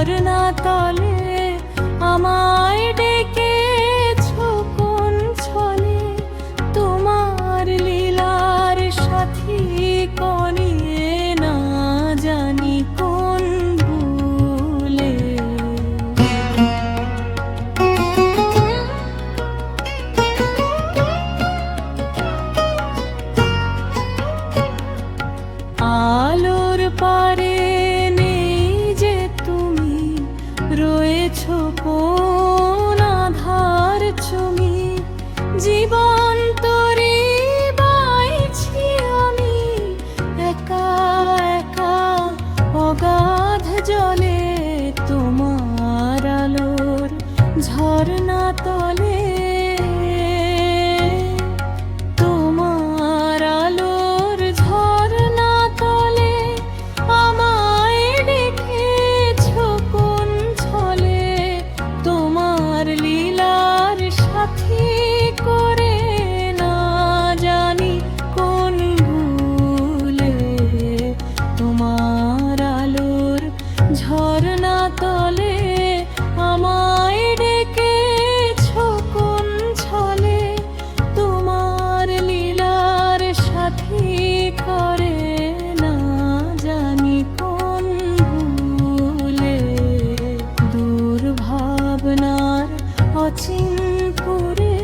ঝরনা তলে আমায় ডেকেছো কোন ছলে, তোমার লীলার সাথী করিয়ে না জানি কোন ভুলে। আলোর পারে নেই যে তুমি, রয়েছো কোন আধার তুমি, জীবন তরি বাইছি আমি একা একা অগাধ জলে, তোমার আলোর ঝরনা তলে। তোমার আলোর ঝরনা তলে আমায় ডেকেছো কোন ছলে, তোমার লীলার সাথী করে না জানি কোন ভুলে। তোমার আলোর ঝরনা তলে আমায় ডেকেছো কোন ছলে, তোমার লীলার সাথী করে না জানি কোন ভুলে। দূর ভাবনার অচিন পুরে